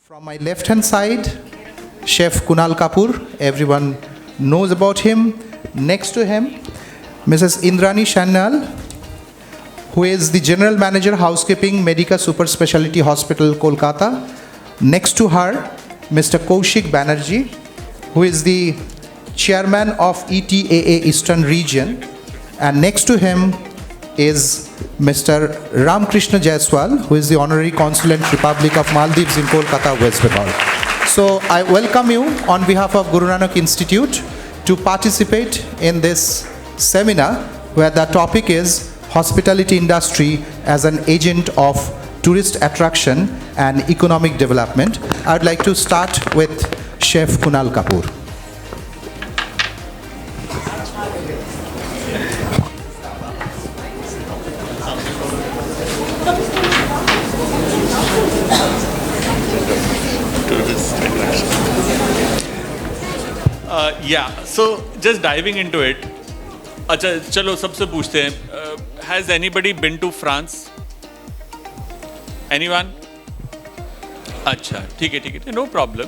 From my left hand side, Chef Kunal Kapoor, everyone knows about him. Next to him, Mrs. Indrani Shannal, who is the General Manager Housekeeping Medica Super Speciality Hospital, Kolkata. Next to her, Mr. Kaushik Banerjee, who is the Chairman of ETAA Eastern Region. And next to him is Mr. Ramkrishna Jaiswal, who is the Honorary Consul and Republic of Maldives in Kolkata, West Bengal. So I welcome you on behalf of Guru Nanak Institute to participate in this seminar where the topic is hospitality industry as an agent of tourist attraction and economic development. I would like to start with Chef Kunal Kapoor. So just diving into it. अच्छा चलो सबसे पूछते हैं. Has anybody been to France? Anyone? अच्छा ठीक है. No problem.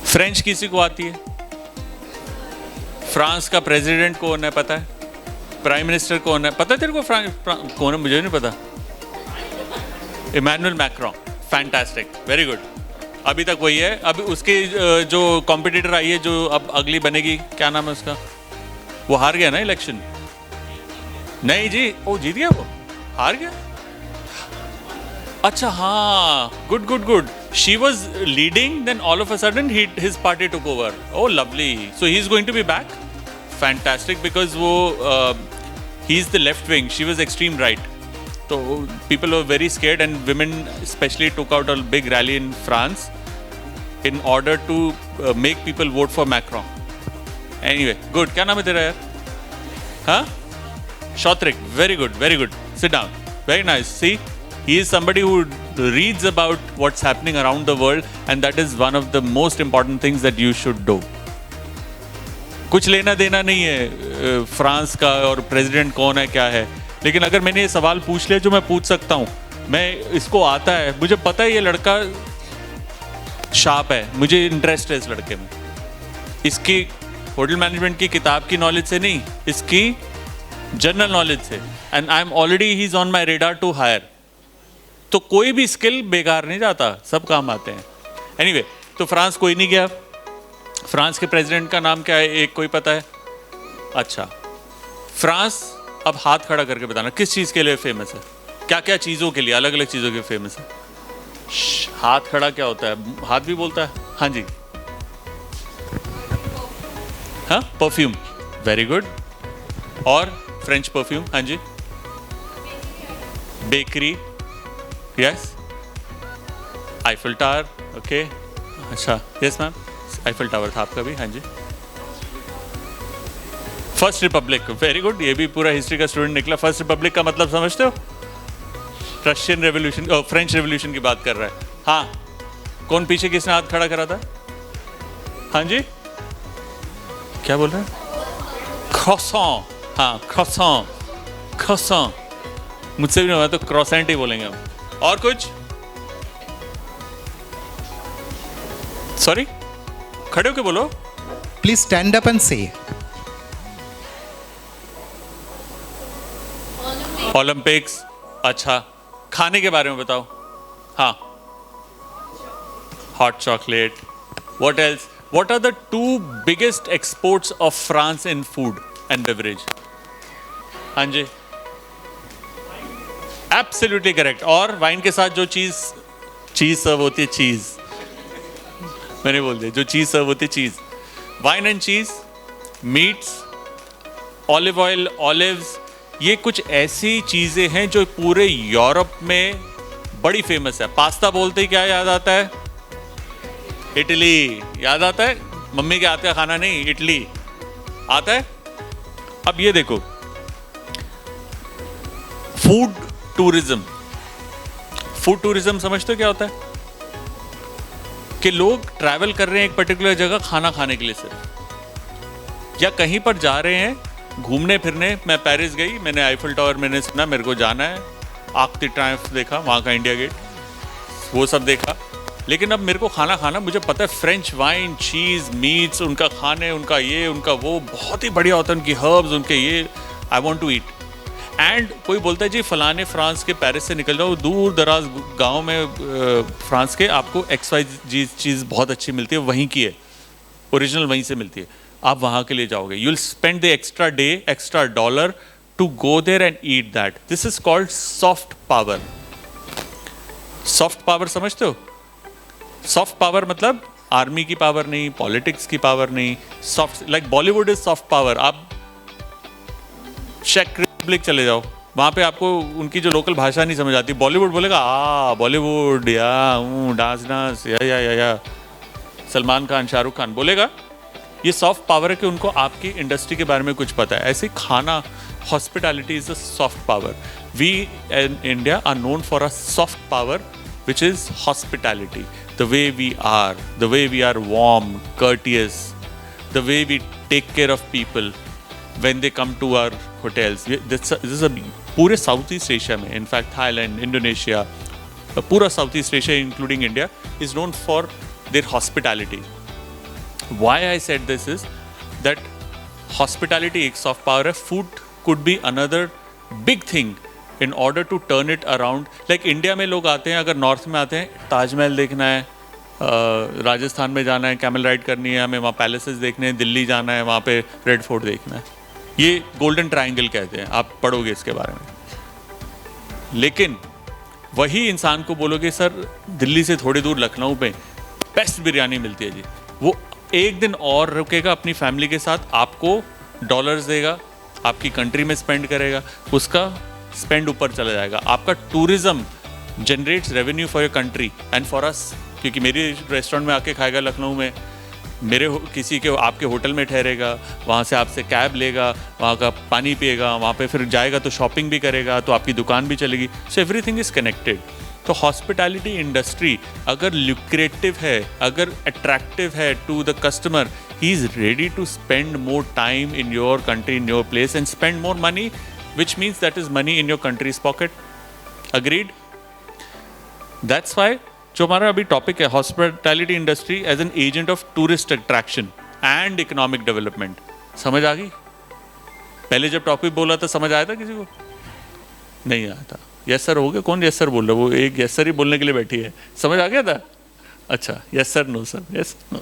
French किसी को आती है? फ्रांस का प्रेसिडेंट कौन है पता है? प्राइम मिनिस्टर कौन है पता है तेरे को? कौन है मुझे नहीं पता. Emmanuel Macron. Fantastic, very good. अभी तक वही है. अभी उसके जो कॉम्पिटिटर आई है जो अब अगली बनेगी, क्या नाम है उसका, वो हार गया ना इलेक्शन. नहीं जी, वो जीत गया, वो हार गया. अच्छा हाँ, good. She was leading, then all of a sudden his party took over. Oh lovely. So he is going to be back. Fantastic, because वो he is the left wing, she was extreme right. So people were very scared, and women especially took out a big rally in France in order to make people vote for Macron. Anyway, good. क्या नाम है तेरा यार? हाँ? Shotrik. Very good. Sit down. Very nice. See, he is somebody who reads about what's happening around the world, and that is one of the most important things that you should do. कुछ लेना देना नहीं है France का और president कौन है क्या है, लेकिन अगर मैंने ये सवाल पूछ लिया जो मैं पूछ सकता हूँ, मैं इसको आता है, मुझे पता है ये लड़का शार्प है, मुझे इंटरेस्ट है इस लड़के में, इसकी होटल मैनेजमेंट की किताब की नॉलेज से नहीं, इसकी जनरल नॉलेज से, and I am already he is on my radar to hire. तो कोई भी स्किल बेकार नहीं जाता, सब काम आते हैं. एनीवे, तो फ्रांस कोई नहीं गया. फ्रांस के प्रेसिडेंट का नाम क्या है, एक कोई पता है? अच्छा, फ्रांस अब हाथ खड़ा करके बताना किस चीज़ के लिए फेमस है, क्या चीज़ों के लिए, अलग अलग चीज़ों के लिए फेमस है. हाथ खड़ा क्या होता है, हाथ भी बोलता है. हाँ जी, हाँ, परफ्यूम. Very good. और फ्रेंच परफ्यूम. हाँ जी. Bakery. Yes. Eiffel Tower. Okay. अच्छा, यस मैम, आईफिल टावर था आपका भी. हाँ जी. First republic. Very good. ये भी पूरा हिस्ट्री का स्टूडेंट निकला. फर्स्ट रिपब्लिक का मतलब समझते हो? रशियन रेवोल्यूशन, फ्रेंच रेवोल्यूशन की बात कर रहा है. हाँ, कौन पीछे किसने हाथ खड़ा करा था? हाँ जी, क्या बोल रहे हैं? क्रॉसॉन. हाँ, क्रॉसॉन. मुझसे भी नहीं हुआ तो क्रॉसेंट ही बोलेंगे हम. और कुछ? सॉरी, खड़े होके बोलो. Please stand up and say. Olympics. अच्छा, खाने के बारे में बताओ. हाँ, hot chocolate. What else? What are the 2 biggest exports of France in food and beverage? हाँ जी, एब्सोल्युटली करेक्ट. और वाइन के साथ जो चीज सर्व होती है, चीज मैंने बोल दिया, जो चीज सर्व होती है, चीज. वाइन एंड चीज, मीट्स, ऑलिव ऑयल, ऑलिव्स, ये कुछ ऐसी चीज़ें हैं जो पूरे यूरोप में बड़ी फेमस है. पास्ता बोलते ही क्या याद आता है? इटली याद आता है. मम्मी के हाथ का खाना नहीं, इटली आता है. अब ये देखो, फूड टूरिज्म समझते हो क्या होता है? कि लोग ट्रैवल कर रहे हैं एक पर्टिकुलर जगह खाना खाने के लिए सिर्फ, या कहीं पर जा रहे हैं घूमने फिरने. मैं पेरिस गई, मैंने आईफिल टावर मैंने सुना, मेरे को जाना है. आर्क द ट्रायम्फ देखा, वहाँ का इंडिया गेट, वो सब देखा। लेकिन अब मेरे को खाना खाना, मुझे पता है फ्रेंच वाइन, चीज़, मीट्स, उनका खाने, उनका ये, उनका वो बहुत ही बढ़िया होता है, उनकी हर्ब्स, उनके ये, I want to eat. And कोई बोलता है जी फलाने फ्रांस के पेरिस से निकल जाओ, दूर दराज गांव में फ्रांस के, आपको XYZ चीज़ बहुत अच्छी मिलती है, वहीं की है, ओरिजिनल वहीं से मिलती है, आप वहाँ के लिए जाओगे। You will spend the extra day, extra dollar to go there and eat that. This is called soft power. Soft power समझते हो? सॉफ्ट पावर मतलब आर्मी की पावर नहीं, पॉलिटिक्स की पावर नहीं, soft, like Bollywood is soft power. आप चेक Republic चले जाओ, वहाँ पे आपको उनकी जो लोकल भाषा नहीं समझ आती, बॉलीवुड बोलेगा बॉलीवुड या डांस डांस या सलमान खान, शाहरुख खान बोलेगा। ये सॉफ्ट पावर है कि उनको आपकी इंडस्ट्री के बारे में कुछ पता है। ऐसे खाना, hospitality is a soft power. We in India are known for a soft power which is hospitality. The way we are warm, courteous, the way we take care of people when they come to our hotels. This is a पूरे Southeast Asia में, in fact Thailand, Indonesia, पूरा Southeast Asia including India is known for their hospitality. Why I said this is that hospitality एक soft power है, food could be another big thing in order to turn it around. Like India में लोग आते हैं, अगर north में आते हैं, ताजमहल देखना है, राजस्थान में जाना है, कैमल राइड करनी है, हमें वहाँ पैलेसेस देखने हैं, दिल्ली जाना है, वहाँ पे रेड फोर्ट देखना है, ये गोल्डन ट्रायंगल कहते हैं, आप पढ़ोगे इसके बारे में। लेकिन वही इंसान को बोलोगे सर दिल्ली से थोड़ी दूर लखनऊ में बेस्ट बिरयानी मिलती है जी, वो एक दिन और रुकेगा अपनी फैमिली के साथ, आपको डॉलर्स देगा, आपकी कंट्री में स्पेंड करेगा, उसका स्पेंड ऊपर चला जाएगा। आपका tourism generates revenue for your country and for us, क्योंकि मेरी रेस्टोरेंट में आके खाएगा लखनऊ में, मेरे किसी के आपके होटल में ठहरेगा, वहाँ से आपसे कैब लेगा, वहाँ का पानी पिएगा, वहाँ पे फिर जाएगा तो शॉपिंग भी करेगा, तो आपकी दुकान भी चलेगी। So everything is connected. तो हॉस्पिटैलिटी इंडस्ट्री अगर लुक्रेटिव है, अगर अट्रैक्टिव है to the customer, he is ready to spend more time in your country, in your place and spend more money, which means that is money in your country's pocket. Agreed? That's why जो हमारा अभी topic है, hospitality industry as an agent of tourist attraction and economic development. समझ आ गई? पहले जब topic बोला था समझ आया था किसी को? नहीं आया था। यस सर हो गया? कौन यस सर बोल रहा है? वो एक यस सर ही बोलने के लिए बैठी है। समझ आ गया था? अच्छा, yes sir, no sir, yes no,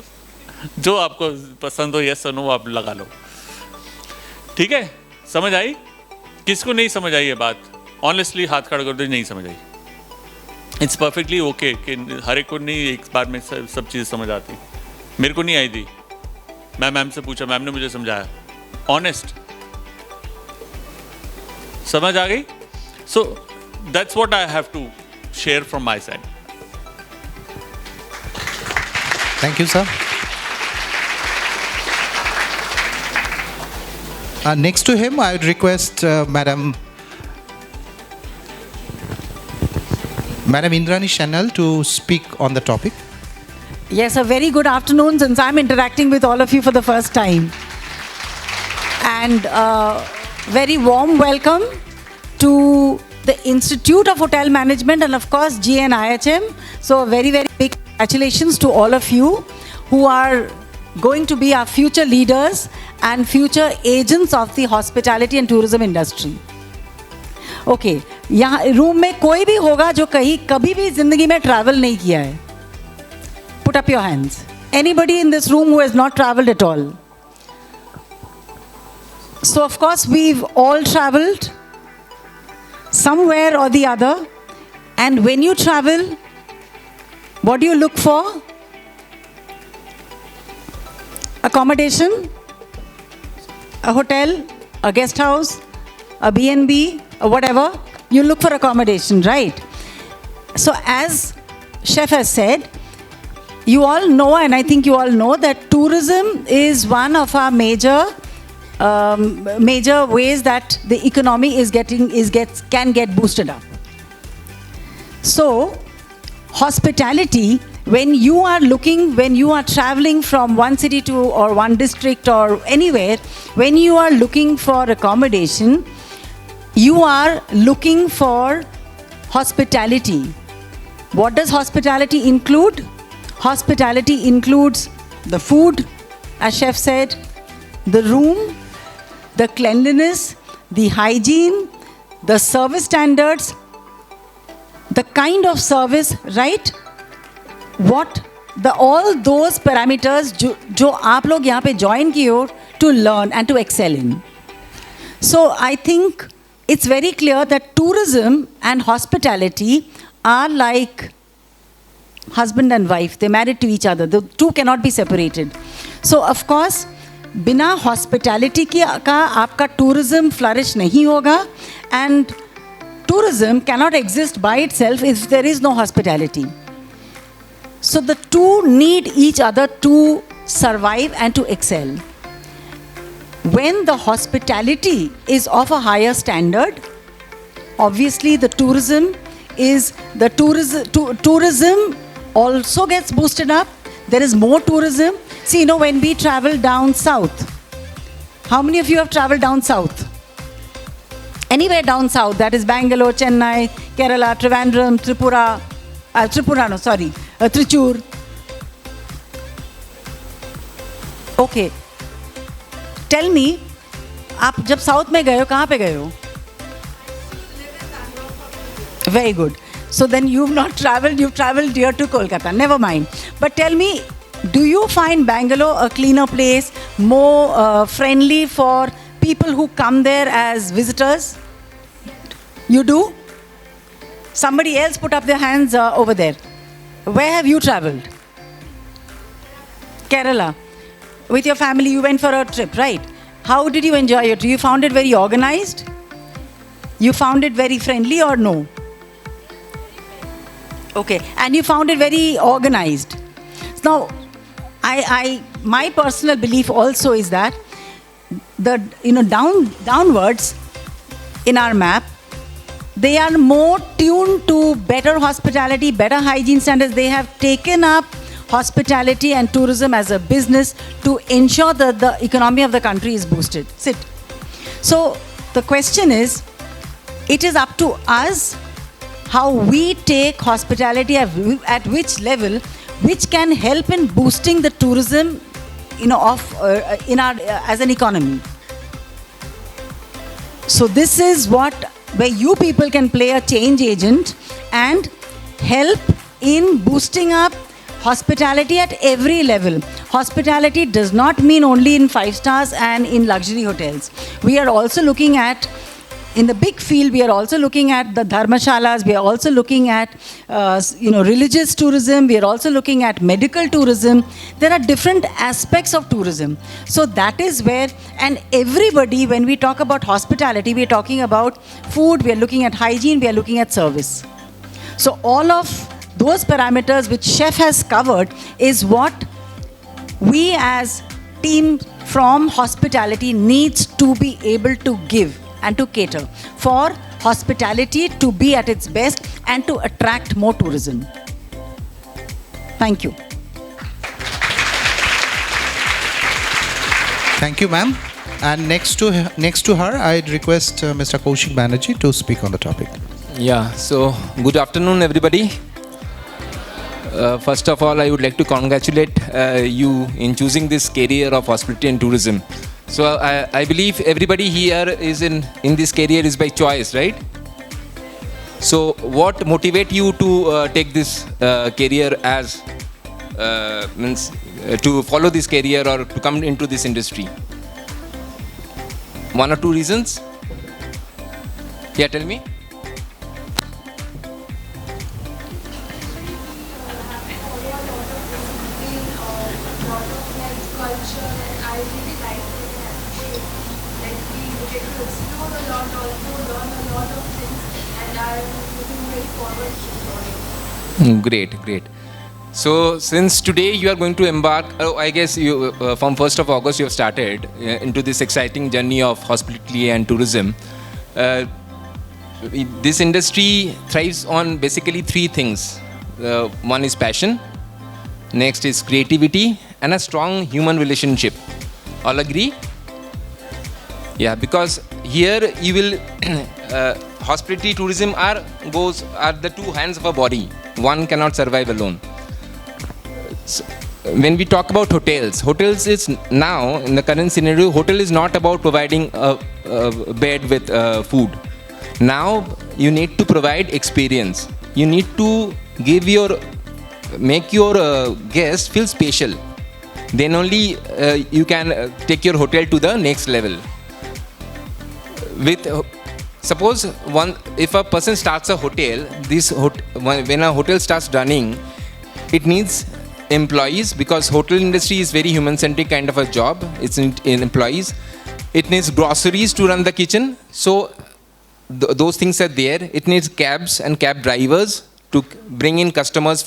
जो आपको पसंद हो यस सर नो आप लगा लो। ठीक है, समझ आई? किसको नहीं समझ आई ये बात? ऑनेस्टली हाथ खड़ा कर दो, नहीं समझ आई। इट्स परफेक्टली ओके कि हर एक को नहीं एक बार में सब चीज़ समझ आती। मेरे को नहीं आई थी, मैं मैम से पूछा, मैम ने मुझे समझाया। ऑनेस्ट समझ आ गई? So that's what I have to share from my side. Thank you sir. Next to him, I would request Madam Indrani Shanal to speak on the topic. Yes, a very good afternoon, since I'm interacting with all of you for the first time. And very warm welcome to the Institute of Hotel Management and of course GNIHM. So very, very big congratulations to all of you who are going to be our future leaders and future agents of the hospitality and tourism industry. Okay, यहाँ room में कोई भी होगा जो कभी भी जिंदगी में ट्रैवल नहीं किया है? Put up your hands. Anybody in this room who has not traveled at all? So of course we've all traveled somewhere or the other, and when you travel, what do you look for? Accommodation, a hotel, a guest house, a B&B, or whatever. You look for accommodation, right? So as Chef has said, you all know, and I think you all know, that tourism is one of our major ways that the economy can get boosted up. So hospitality, when you are traveling from one city to or one district or anywhere, when you are looking for accommodation, you are looking for hospitality. What does hospitality include? Hospitality includes the food, as chef said, the room, the cleanliness, the hygiene, the service standards, the kind of service, right? What the all those parameters जो आप लोग यहाँ पे join किए हो to learn and to excel in. So I think it's very clear that tourism and hospitality are like husband and wife. They're married to each other. The two cannot be separated. So of course, बिना hospitality का आपका tourism flourish नहीं होगा, and tourism cannot exist by itself if there is no hospitality. So the two need each other to survive and to excel. When the hospitality is of a higher standard, obviously the tourism also gets boosted up. There is more tourism. See, when we travel down south, how many of you have traveled down south? Anywhere down south, that is Bangalore, Chennai, Kerala, Trivandrum, Trichur. Okay. Tell me, आप जब south में गए हो, कहाँ पे गए हो? Very good. So then you've traveled here to Kolkata. Never mind. But tell me, do you find Bangalore a cleaner place, more friendly for people who come there as visitors? You do? Somebody else put up their hands over there. Where have you traveled? Kerala. With your family, you went for a trip, right? How did you enjoy it? You found it very organized? You found it very friendly or no? Okay, and you found it very organized. Now, my personal belief also is that downwards in our map, they are more tuned to better hospitality, better hygiene standards. They have taken up hospitality and tourism as a business to ensure that the economy of the country is boosted. Sit. So the question is, it is up to us how we take hospitality at which level, which can help in boosting the tourism, as an economy. So this is where you people can play a change agent and help in boosting up hospitality at every level. Hospitality does not mean only in 5 stars and in luxury hotels. We are also looking at, in the big field, we are also looking at the dharmashalas, we are also looking at religious tourism, we are also looking at medical tourism. There are different aspects of tourism. So that is where, and everybody, when we talk about hospitality, we are talking about food, we are looking at hygiene, we are looking at service. So all of those parameters which chef has covered is what we as team from hospitality needs to be able to give and to cater for hospitality to be at its best and to attract more tourism. Thank you. Thank you, ma'am. And next to her, I'd request Mr. Kaushik Banerjee to speak on the topic. Yeah, so good afternoon, everybody. First of all, I would like to congratulate you in choosing this career of hospitality and tourism. So I believe everybody here is in this career is by choice, right? So what motivate you to take this career as to follow this career or to come into this industry? 1 or 2 reasons? Yeah, tell me. Great. So since today you are going to embark, I guess you from 1st of August you have started into this exciting journey of hospitality and tourism. This industry thrives on basically 3 things. One is passion, next is creativity, and a strong human relationship. All agree? Yeah, because here you will hospitality tourism are the 2 hands of a body. One cannot survive alone. So, when we talk about hotels is now, in the current scenario, hotel is not about providing a bed with food. Now you need to provide experience. You need to make your guests feel special. Then only you can take your hotel to the next level. Suppose if a person starts a hotel, when a hotel starts running, it needs employees, because hotel industry is very human-centric kind of a job. It's in employees. It needs groceries to run the kitchen. So those things are there. It needs cabs and cab drivers to bring in customers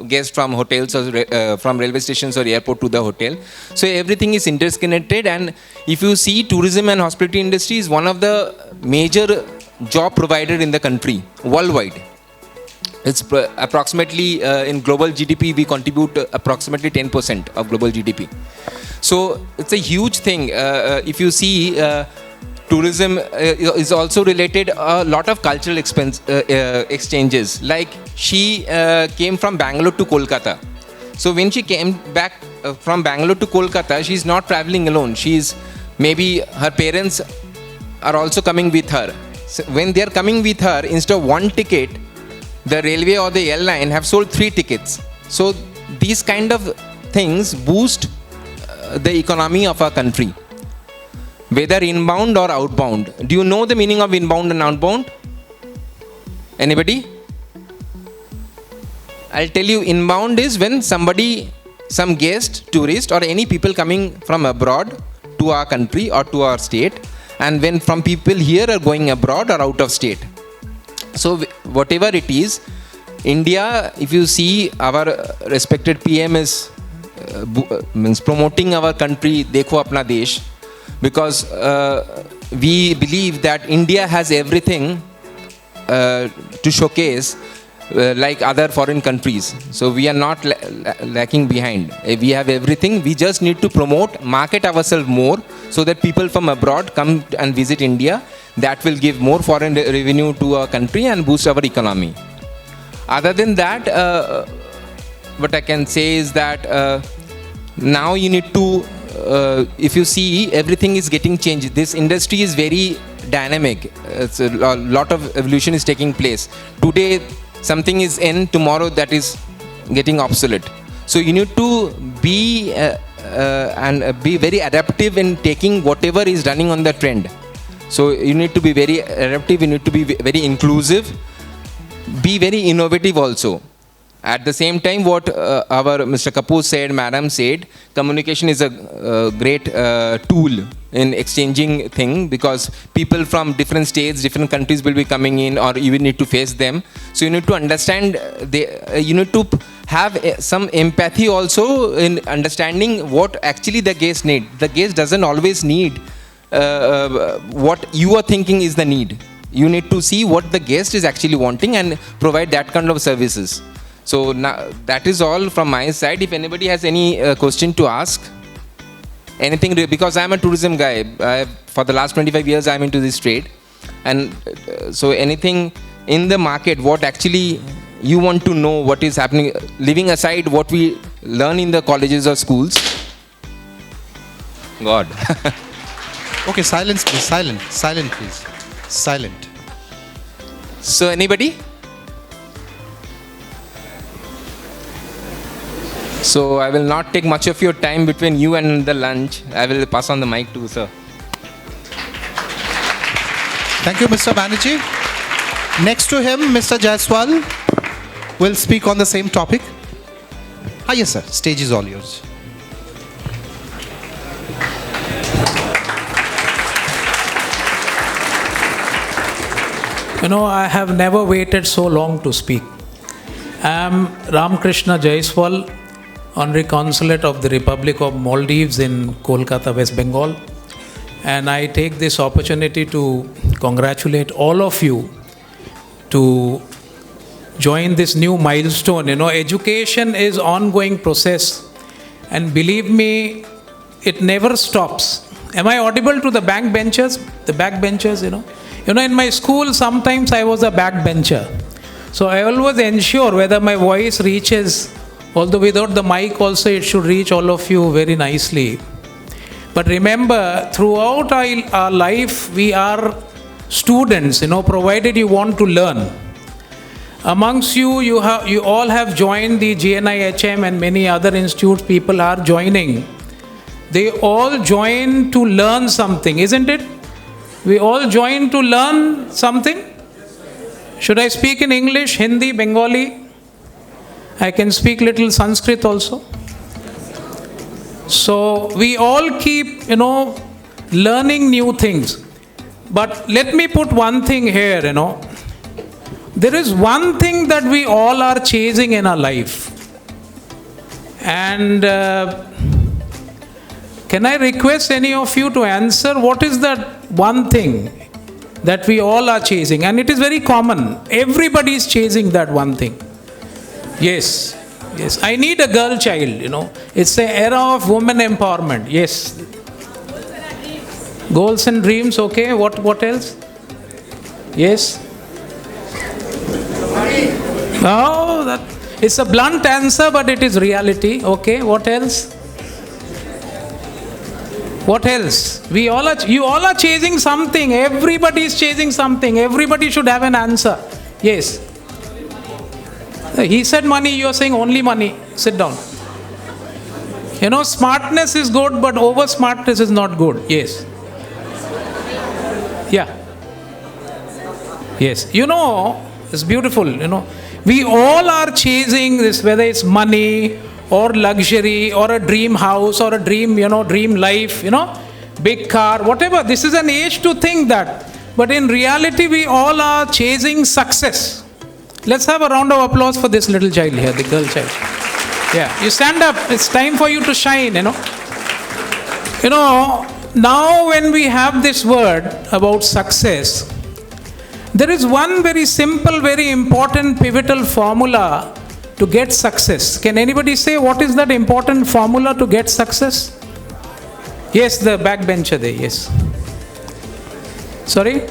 guests from hotels or from railway stations or airport to the hotel. So everything is interconnected. And if you see, tourism and hospitality industry is one of the major job provider in the country worldwide. It's approximately in global GDP, we contribute approximately 10% of global GDP. So it's a huge thing. If you see, tourism is also related a lot of cultural exchanges. Like she came from Bangalore to Kolkata. So when she came back from Bangalore to Kolkata, she's not traveling alone. Maybe her parents are also coming with her. So when they are coming with her, instead of one ticket, the railway or the airline have sold 3 tickets. So these kind of things boost the economy of our country, whether inbound or outbound. Do you know the meaning of inbound and outbound? Anybody? I'll tell you, inbound is when some guest, tourist or any people coming from abroad to our country or to our state, and when from people here are going abroad or out of state. So whatever it is, India, if you see, our respected PM is means promoting our country, Dekho Apna Desh, because we believe that India has everything to showcase like other foreign countries. So we are not lacking behind. We have everything. We just need to promote, market ourselves more, so that people from abroad come and visit India. That will give more foreign revenue to our country and boost our economy. Other than that, what I can say is that now you need to, if you see, everything is getting changed. This industry is very dynamic. It's a lot of evolution is taking place. Today, something is in, tomorrow that is getting obsolete. So you need to be be very adaptive in taking whatever is running on the trend. So you need to be very adaptive, you need to be very inclusive, be very innovative also. At the same time, what our Mr. Kapoor said, Madam said, communication is a great tool in exchanging thing, because people from different states, different countries will be coming in, or you will need to face them. So you need to understand, you need to have some empathy also in understanding what actually the guest need. The guest doesn't always need what you are thinking is the need. You need to see what the guest is actually wanting and provide that kind of services. So now, that is all from my side. If anybody has any question to ask, anything, because I'm a tourism guy. For the last 25 years, I'm into this trade. And so anything in the market, what actually you want to know what is happening, leaving aside what we learn in the colleges or schools. God. Okay, silence please, silent please, silent. So anybody? So I will not take much of your time between you and the lunch. I will pass on the mic to sir. Thank you, Mr. Banerjee. Next to him, Mr. Jaiswal will speak on the same topic. Yes, sir. Stage is all yours. You know, I have never waited so long to speak. I am Ramkrishna Jaiswal, Honorary Consulate of the Republic of Maldives in Kolkata, West Bengal. And I take this opportunity to congratulate all of you to join this new milestone. You know, education is ongoing process. And believe me, it never stops. Am I audible to the backbenchers? The backbenchers, you know. You know, in my school, sometimes I was a backbencher. So I always ensure whether my voice reaches, although without the mic also it should reach all of you very nicely. But remember, throughout our life, we are students, provided you want to learn. Amongst you, you all have joined the GNIHM and many other institutes people are joining. They all join to learn something, isn't it? We all join to learn something. Should I speak in English, Hindi, Bengali? I can speak little Sanskrit also. So we all keep, learning new things. But let me put one thing here, There is one thing that we all are chasing in our life. And can I request any of you to answer what is that one thing that we all are chasing? And it is very common. Everybody is chasing that one thing. Yes. Yes. I need a girl child, It's the era of women empowerment. Yes. Goals and dreams, okay. What else? Yes. Oh, it's a blunt answer, but it is reality. Okay, what else? What else? You all are chasing something. Everybody is chasing something. Everybody should have an answer. Yes. He said money, you are saying only money. Sit down. Smartness is good, but over smartness is not good. Yes. Yeah. Yes. It's beautiful, We all are chasing this, whether it's money or luxury or a dream house or a dream, dream life, big car, whatever. This is an age to think that. But in reality, we all are chasing success. Let's have a round of applause for this little child here, the girl child. Yeah, you stand up. It's time for you to shine, Now when we have this word about success, there is one very simple, very important, pivotal formula to get success. Can anybody say what is that important formula to get success? Yes, the backbencher there, yes. Sorry?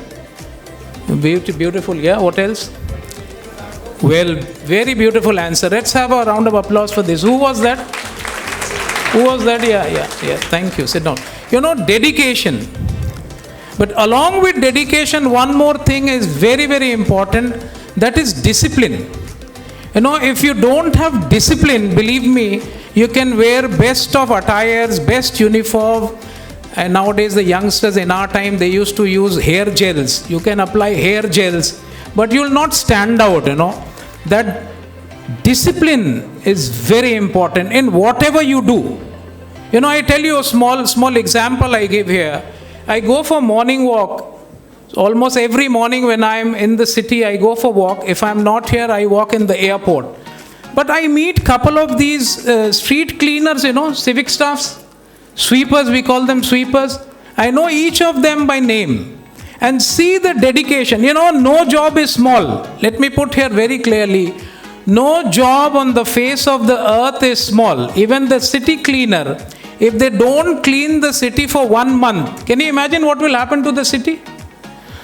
Beautiful, yeah. What else? Well, very beautiful answer. Let's have a round of applause for this. Who was that? Yeah. Thank you. Sit down. Dedication. But along with dedication, one more thing is very, very important. That is discipline. If you don't have discipline, believe me, you can wear best of attires, best uniform. And nowadays the youngsters in our time, they used to use hair gels. You can apply hair gels, but you will not stand out, That discipline is very important in whatever you do. I tell you a small example I give here. I go for morning walk. Almost every morning when I'm in the city, I go for walk. If I'm not here, I walk in the airport. But I meet couple of these street cleaners, civic staffs, sweepers, we call them sweepers. I know each of them by name. And see the dedication. No job is small. Let me put here very clearly. No job on the face of the earth is small. Even the city cleaner, if they don't clean the city for 1 month, can you imagine what will happen to the city?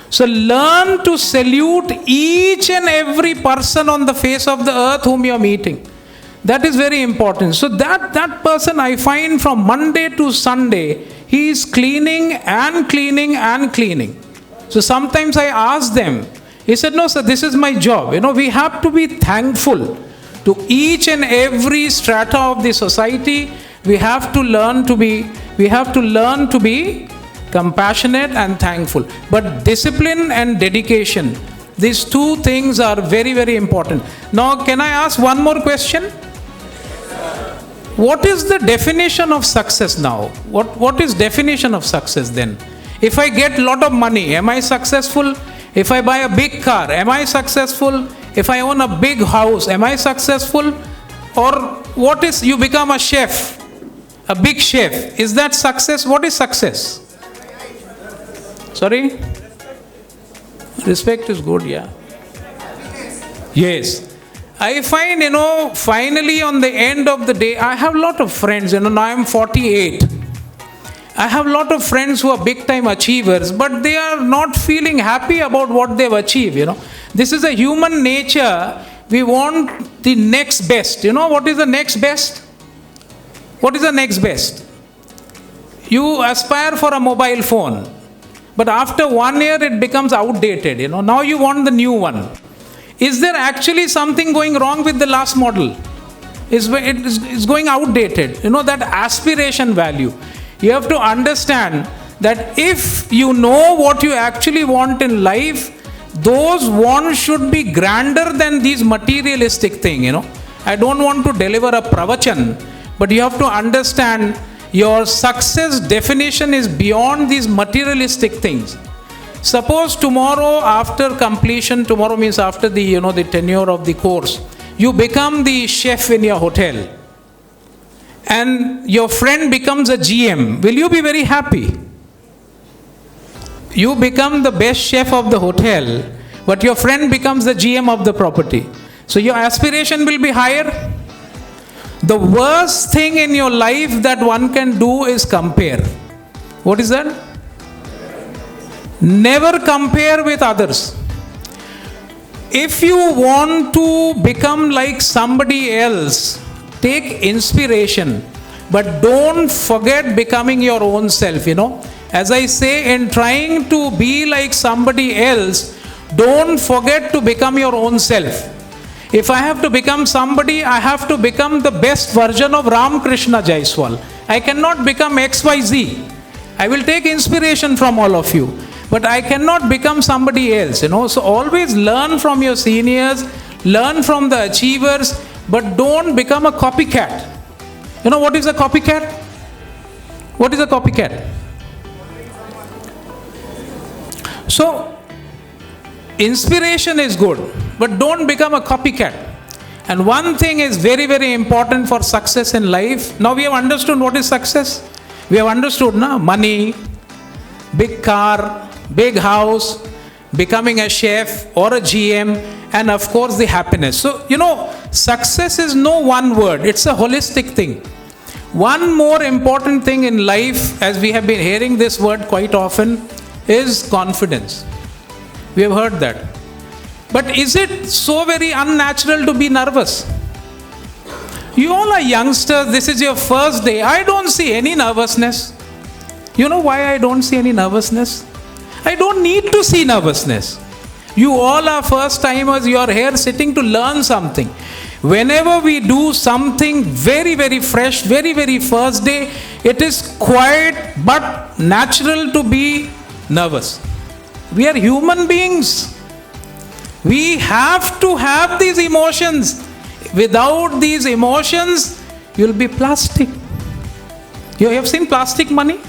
So learn to salute each and every person on the face of the earth whom you are meeting. That is very important. So that person I find from Monday to Sunday, he is cleaning and cleaning and cleaning. So sometimes I ask them, he said, no sir, this is my job. We have to be thankful to each and every strata of the society. We have to learn to be compassionate and thankful. But discipline and dedication, these two things are very, very important. Now, can I ask one more question? What is the definition of success now? What is definition of success then? If I get a lot of money, am I successful? If I buy a big car, am I successful? If I own a big house, am I successful? Or what is, you become a chef, a big chef. Is that success? What is success? Sorry? Respect is good, yeah. Yes. I find, finally on the end of the day, I have a lot of friends, now I'm 48. I have a lot of friends who are big time achievers, but they are not feeling happy about what they've achieved, This is a human nature. We want the next best. You know what is the next best? What is the next best? You aspire for a mobile phone, but after 1 year it becomes outdated, Now you want the new one. Is there actually something going wrong with the last model? It's going outdated. That aspiration value. You have to understand that if you know what you actually want in life, those wants should be grander than these materialistic things, I don't want to deliver a pravachan, but you have to understand your success definition is beyond these materialistic things. Suppose tomorrow after completion, tomorrow means after the, the tenure of the course, you become the chef in your hotel and your friend becomes a GM. Will you be very happy? You become the best chef of the hotel, but your friend becomes the GM of the property. So your aspiration will be higher. The worst thing in your life that one can do is compare. What is that? Never compare with others. If you want to become like somebody else, take inspiration, but don't forget becoming your own self, As I say, in trying to be like somebody else, don't forget to become your own self. If I have to become somebody, I have to become the best version of Ram Krishna Jaiswal. I cannot become XYZ. I will take inspiration from all of you, but I cannot become somebody else, So always learn from your seniors, learn from the achievers, but don't become a copycat. What is a copycat? What is a copycat? So, inspiration is good, but don't become a copycat. And one thing is very, very important for success in life. Now we have understood what is success. We have understood money, big car, big house, becoming a chef or a GM, and of course the happiness. So, success is no one word. It's a holistic thing. One more important thing in life, as we have been hearing this word quite often, is confidence. We have heard that. But is it so very unnatural to be nervous? You all are youngsters, this is your first day. I don't see any nervousness. You know why I don't see any nervousness? I don't need to see nervousness. You all are first timers, you are here sitting to learn something. Whenever we do something very, very fresh, very, very first day, it is quite but natural to be nervous. We are human beings. We have to have these emotions. Without these emotions, you will be plastic. You have seen plastic money?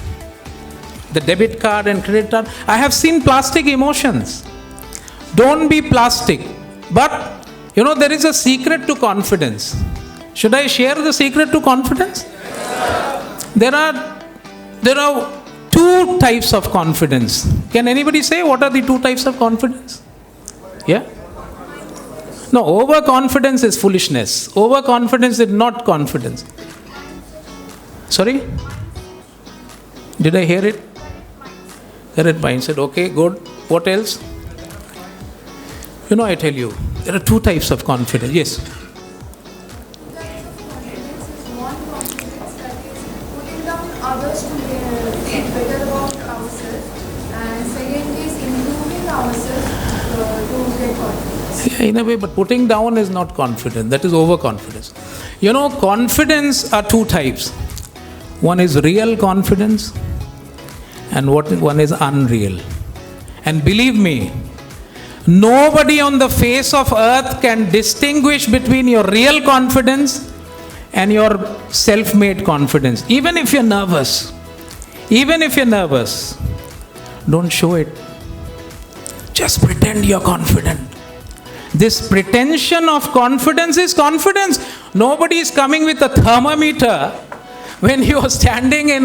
The debit card and credit card. I have seen plastic emotions. Don't be plastic. But, there is a secret to confidence. Should I share the secret to confidence? There are two types of confidence. Can anybody say what are the two types of confidence? Yeah? No, overconfidence is foolishness. Overconfidence is not confidence. Sorry? Did I hear it? Correct mindset. Okay, good. What else? I tell you, there are two types of confidence. Yes. One confidence that is putting down others to think better about ourselves, and second is improving ourselves to get confidence. Yeah, in a way, but putting down is not confidence. That is overconfidence. Confidence are two types. One is real confidence and one is unreal. And believe me, nobody on the face of earth can distinguish between your real confidence and your self-made confidence. Even if you're nervous, don't show it. Just pretend you're confident. This pretension of confidence is confidence. Nobody is coming with a thermometer when you are standing in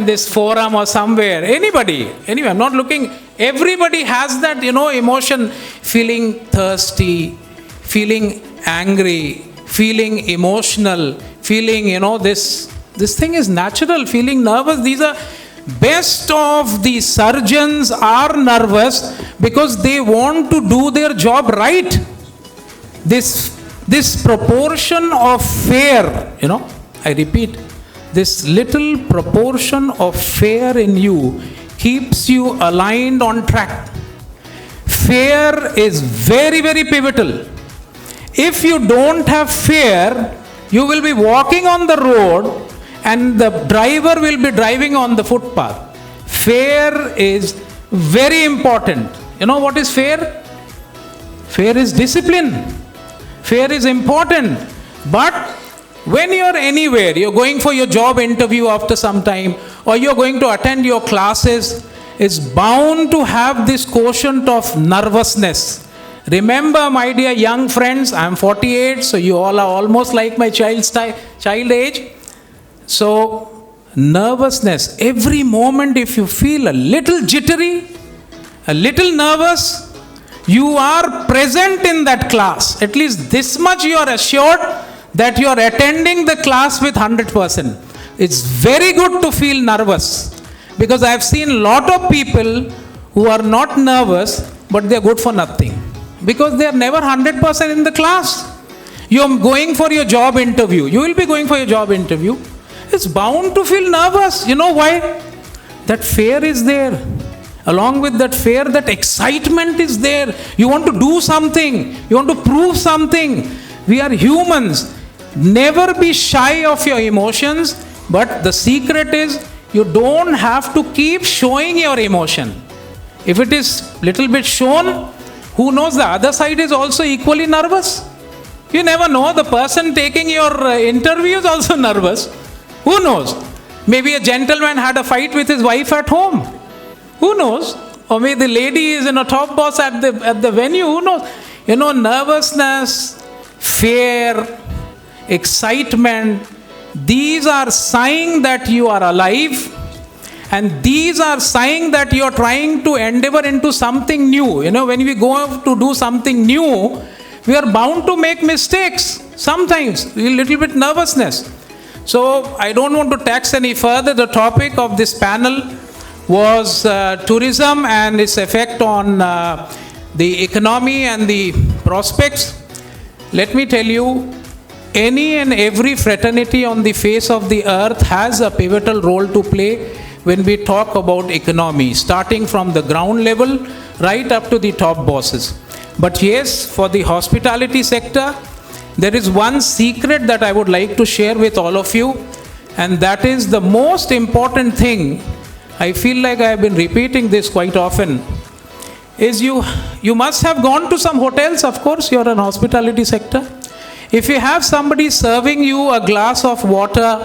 this forum or somewhere. Anyway, I'm not looking. Everybody has that, emotion, feeling thirsty, feeling angry, feeling emotional, feeling, this This thing is natural, feeling nervous. These are best of the surgeons are nervous because they want to do their job right. This proportion of fear, I repeat, this little proportion of fear in you keeps you aligned on track. Fear is very, very pivotal. If you don't have fear, you will be walking on the road and the driver will be driving on the footpath. Fear is very important. You know what is fear? Fear is discipline. Fear is important. But when you're anywhere, you're going for your job interview after some time, or you're going to attend your classes, it's bound to have this quotient of nervousness. Remember, my dear young friends, I'm 48, so you all are almost like my child age. So, nervousness, every moment if you feel a little jittery, a little nervous, you are present in that class. At least this much you are assured that you are attending the class with 100%. It's very good to feel nervous, because I have seen a lot of people who are not nervous, but they are good for nothing, because they are never 100% in the class. You are going for your job interview. You will be going for your job interview. It's bound to feel nervous. You know why? That fear is there. Along with that fear, that excitement is there. You want to do something. You want to prove something. We are humans. Never be shy of your emotions. But the secret is, you don't have to keep showing your emotion. If it is little bit shown, who knows, the other side is also equally nervous. You never know, the person taking your interview is also nervous. Who knows? Maybe a gentleman had a fight with his wife at home. Who knows? Or maybe the lady is a top boss at the venue. Who knows? Nervousness, fear, excitement, these are signs that you are alive, and these are signs that you are trying to endeavor into something new. When we go to do something new, we are bound to make mistakes. Sometimes a little bit nervousness. So I don't want to tax any further. The topic of this panel was tourism and its effect on the economy and the prospects. Let me tell you, any and every fraternity on the face of the earth has a pivotal role to play when we talk about economy, starting from the ground level right up to the top bosses. But yes, for the hospitality sector, there is one secret that I would like to share with all of you, and that is the most important thing. I feel like I have been repeating this quite often, is you must have gone to some hotels. Of course, you're in hospitality sector. If you have somebody serving you a glass of water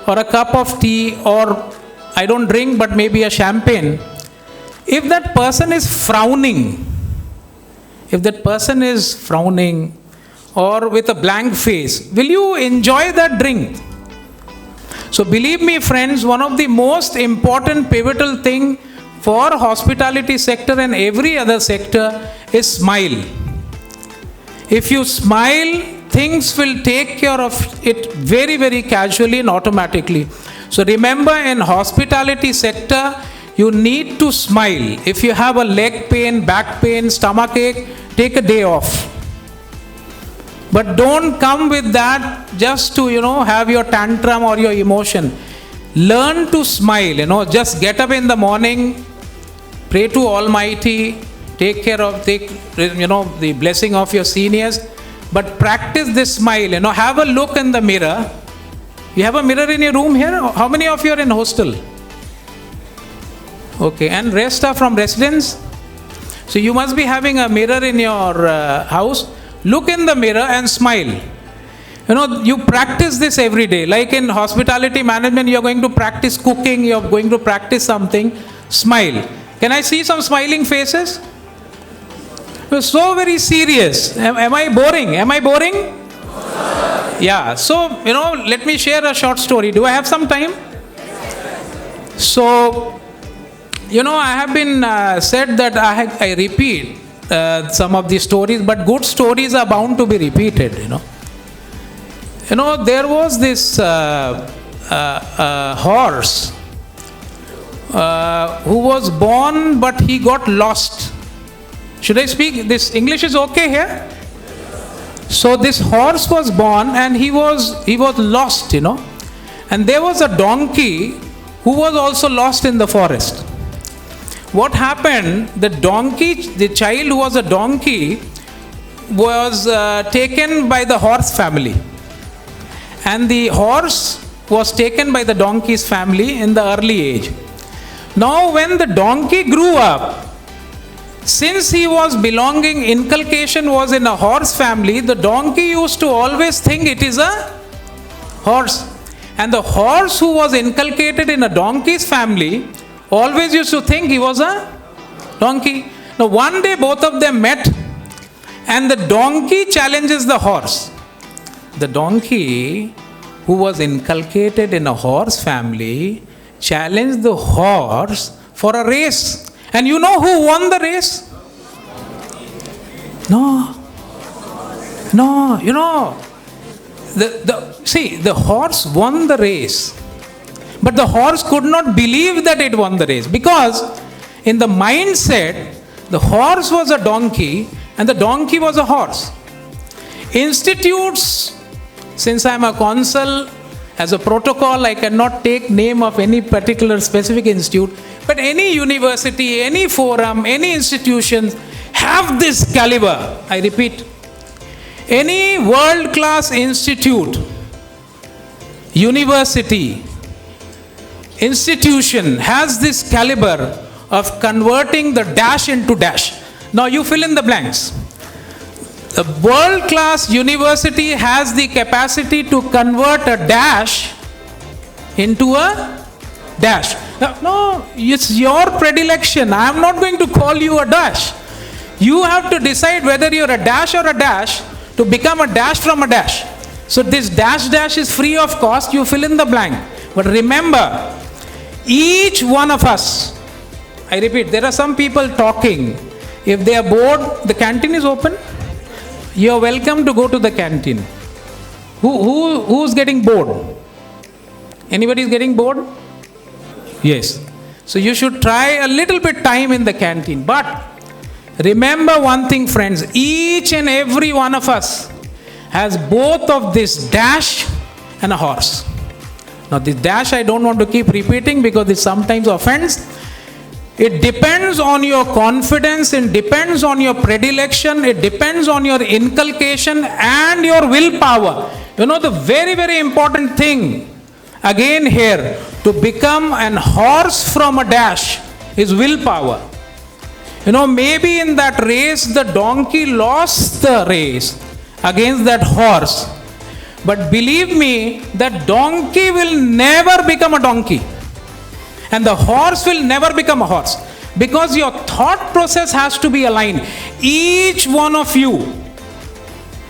or a cup of tea, or I don't drink but maybe a champagne, if that person is frowning, or with a blank face, will you enjoy that drink? So believe me, friends, one of the most important pivotal thing for hospitality sector and every other sector is smile. If you smile, things will take care of it very, very casually and automatically. So remember, in hospitality sector, you need to smile. If you have a leg pain, back pain, stomach ache, take a day off. But don't come with that just to, have your tantrum or your emotion. Learn to smile, just get up in the morning, pray to Almighty, take the blessing of your seniors, but practice this smile, have a look in the mirror. You have a mirror in your room here? How many of you are in hostel? Okay, and rest are from residence? So you must be having a mirror in your house. Look in the mirror and smile. You practice this every day. Like in hospitality management, you're going to practice cooking, you're going to practice something. Smile. Can I see some smiling faces? You're so very serious. Am I boring? Yeah. So, let me share a short story. Do I have some time? So, I have been said that I repeat some of the stories, but good stories are bound to be repeated, There was this horse who was born but he got lost. Should I speak? This English is okay here? So this horse was born and he was lost, And there was a donkey who was also lost in the forest. What happened? The child who was a donkey was taken by the horse family. And the horse was taken by the donkey's family in the early age. Now when the donkey grew up, since he was inculcation was in a horse family, the donkey used to always think it is a horse. And the horse who was inculcated in a donkey's family always used to think he was a donkey. Now one day both of them met and the donkey challenges the horse. The donkey who was inculcated in a horse family challenged the horse for a race. And you know who won the race? No, the horse won the race. But the horse could not believe that it won the race, because in the mindset, the horse was a donkey and the donkey was a horse. Institutes, since I am a consul, as a protocol, I cannot take name of any particular specific institute, but any university, any forum, any institution have this caliber. I repeat, any world-class institute, university, institution has this caliber of converting the dash into dash. Now you fill in the blanks. A world-class university has the capacity to convert a dash into a dash. No, it's your predilection. I am not going to call you a dash. You have to decide whether you're a dash or a dash to become a dash from a dash. So this dash is free of cost. You fill in the blank. But remember, each one of us, I repeat, there are some people talking. If they are bored, the canteen is open. You are welcome to go to the canteen. Who's getting bored? Anybody is getting bored? Yes. So you should try a little bit time in the canteen. But remember one thing, friends. Each and every one of us has both of this dash and a horse. Now this dash I don't want to keep repeating because it sometimes offends. It depends on your confidence, it depends on your predilection, it depends on your inculcation and your willpower. The very, very important thing, again here, to become an horse from a dash is willpower. Maybe in that race, the donkey lost the race against that horse. But believe me, that donkey will never become a donkey. And the horse will never become a horse, because your thought process has to be aligned. Each one of you,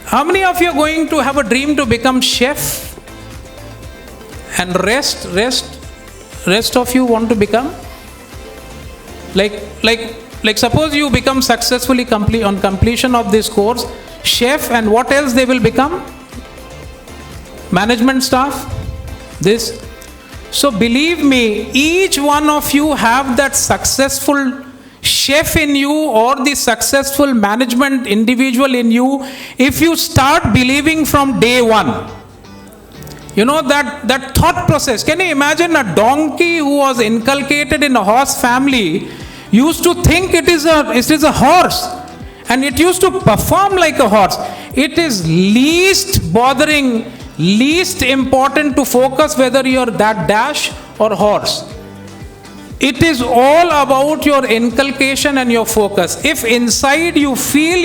how many of you are going to have a dream to become chef? And rest of you want to become? Like suppose you become successfully on completion of this course, chef, and what else they will become? Management staff, this. So believe me, each one of you have that successful chef in you or the successful management individual in you if you start believing from day one. That thought process. Can you imagine a donkey who was inculcated in a horse family used to think it is a horse, and it used to perform like a horse. It is least bothering, least important to focus whether you're that dash or horse. It is all about your inculcation and your focus. If inside you feel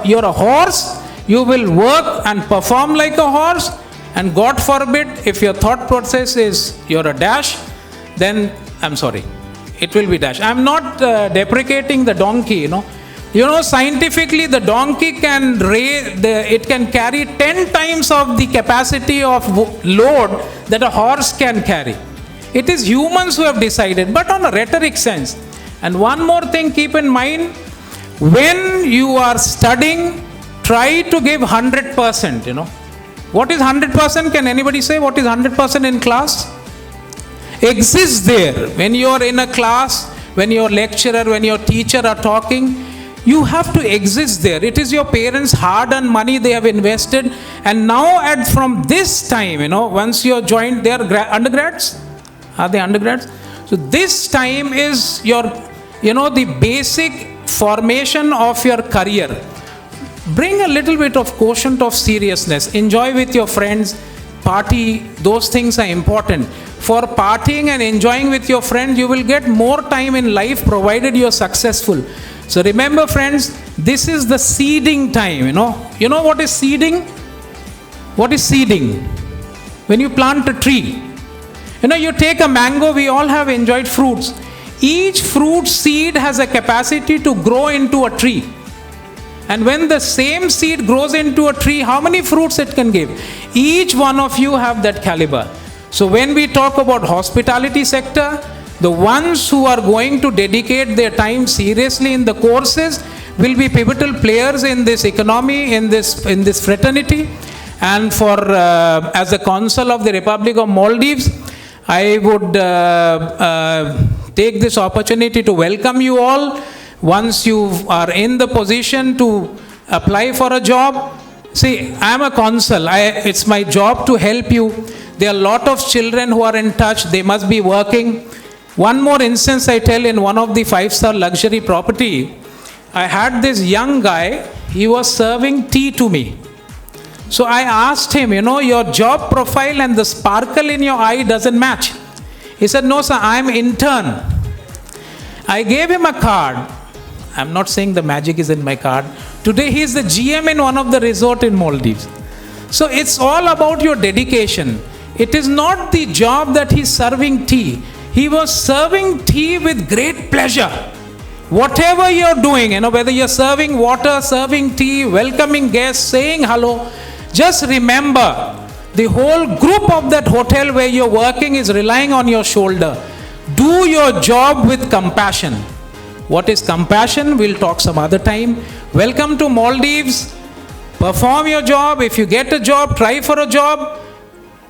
you're a horse, you will work and perform like a horse. And God forbid, if your thought process is you're a dash, then I'm sorry, it will be dash. I'm not deprecating the donkey, scientifically the donkey can carry 10 times of the capacity of load that a horse can carry. It is humans who have decided, but on a rhetoric sense. And one more thing, keep in mind, when you are studying, try to give 100%, What is 100%? Can anybody say what is 100% in class? Exists there. When you are in a class, when your lecturer, when your teacher are talking, you have to exist there. It is your parents' hard-earned money they have invested. And now from this time, once you are joined, they are undergrads. Are they undergrads? So this time is your, the basic formation of your career. Bring a little bit of quotient of seriousness. Enjoy with your friends. Party. Those things are important. For partying and enjoying with your friends, you will get more time in life provided you are successful. So remember, friends, this is the seeding time. You know what is seeding? What is seeding? When you plant a tree. You take a mango, we all have enjoyed fruits. Each fruit seed has a capacity to grow into a tree. And when the same seed grows into a tree, how many fruits it can give? Each one of you have that caliber. So when we talk about hospitality sector, the ones who are going to dedicate their time seriously in the courses will be pivotal players in this economy, in this fraternity. And for as the Consul of the Republic of Maldives, I would take this opportunity to welcome you all. Once you are in the position to apply for a job, see, I am a consul. It's my job to help you. There are a lot of children who are in touch. They must be working. One more instance I tell, in one of the 5-star luxury property, I had this young guy. He was serving tea to me. So I asked him, your job profile and the sparkle in your eye doesn't match. He said, no sir, I am intern. I gave him a card. I'm not saying the magic is in my card. Today he is the GM in one of the resort in Maldives. So it's all about your dedication. It is not the job that he's serving tea. He was serving tea with great pleasure. Whatever you're doing, whether you're serving water, serving tea, welcoming guests, saying hello, just remember, the whole group of that hotel where you're working is relying on your shoulder. Do your job with compassion. What is compassion? We'll talk some other time. Welcome to Maldives. Perform your job. If you get a job, try for a job.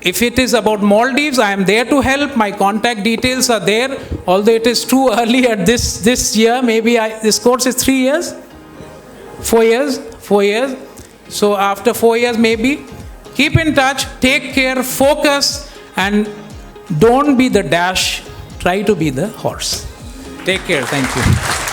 If it is about Maldives, I am there to help. My contact details are there. Although it is too early at this year. Maybe this course is 3 years? 4 years? 4 years. So after 4 years, maybe. Keep in touch. Take care. Focus. And don't be the dash. Try to be the horse. Take care. Thank you.